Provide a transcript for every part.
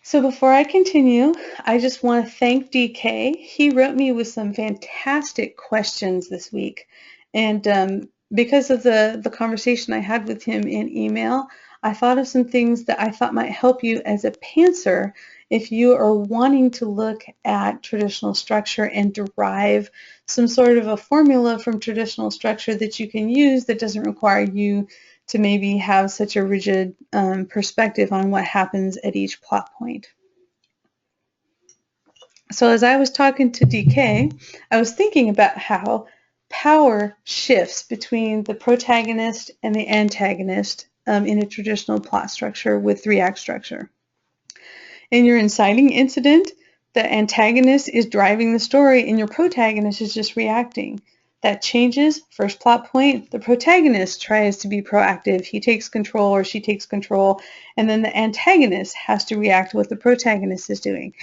So before I continue, I just want to thank DK. He wrote me with some fantastic questions this week. And because of the conversation I had with him in email, I thought of some things that I thought might help you as a pantser if you are wanting to look at traditional structure and derive some sort of a formula from traditional structure that you can use that doesn't require you to maybe have such a rigid perspective on what happens at each plot point. So as I was talking to DK, I was thinking about how power shifts between the protagonist and the antagonist in a traditional plot structure with three-act structure. In your inciting incident, the antagonist is driving the story and your protagonist is just reacting. That changes. First plot point, the protagonist tries to be proactive. He takes control or she takes control, and then the antagonist has to react to what the protagonist is doing.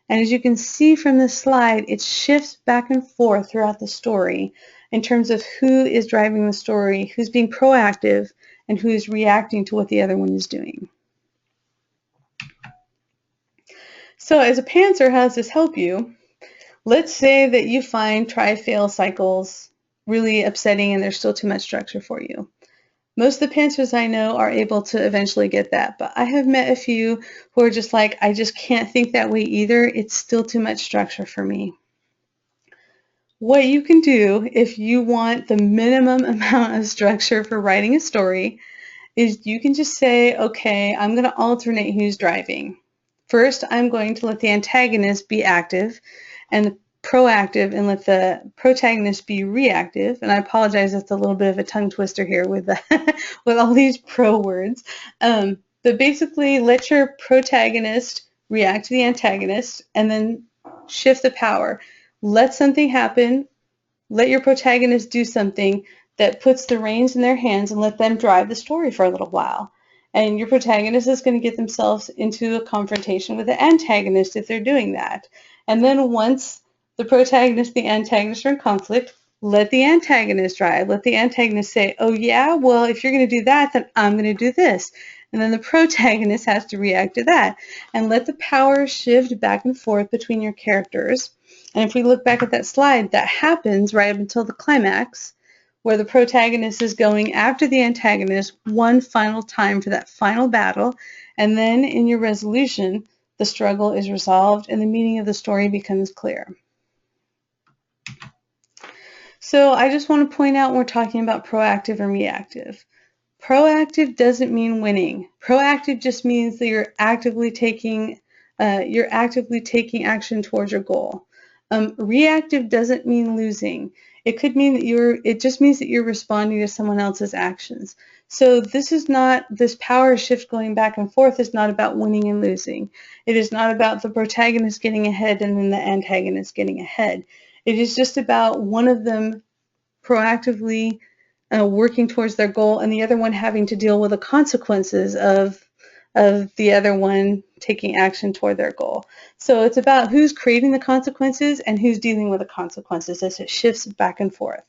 And as you can see from this slide, it shifts back and forth throughout the story in terms of who is driving the story, who's being proactive, and who is reacting to what the other one is doing. So as a pantser, how does this help you? Let's say that you find try-fail cycles really upsetting and there's still too much structure for you. Most of the pantsers I know are able to eventually get that, but I have met a few who are just like, I just can't think that way either. It's still too much structure for me. What you can do if you want the minimum amount of structure for writing a story is you can just say, okay, I'm going to alternate who's driving. First, I'm going to let the antagonist be active and proactive and let the protagonist be reactive. And I apologize, that's a little bit of a tongue twister here with with all these pro words. But basically, let your protagonist react to the antagonist and then shift the power. Let something happen. Let your protagonist do something that puts the reins in their hands and let them drive the story for a little while. And your protagonist is going to get themselves into a confrontation with the antagonist if they're doing that. And then once the protagonist and the antagonist are in conflict, let the antagonist drive. Let the antagonist say, oh yeah, well, if you're going to do that, then I'm going to do this. And then the protagonist has to react to that. And let the power shift back and forth between your characters. And if we look back at that slide, that happens right up until the climax, where the protagonist is going after the antagonist one final time for that final battle. And then in your resolution, the struggle is resolved and the meaning of the story becomes clear. So I just want to point out when we're talking about proactive and reactive. Proactive doesn't mean winning. Proactive just means that you're actively taking action towards your goal. Reactive doesn't mean losing. It could mean that it just means that you're responding to someone else's actions. So this power shift going back and forth is not about winning and losing. It is not about the protagonist getting ahead and then the antagonist getting ahead. It is just about one of them proactively working towards their goal and the other one having to deal with the consequences of the other one taking action toward their goal. So it's about who's creating the consequences and who's dealing with the consequences as it shifts back and forth.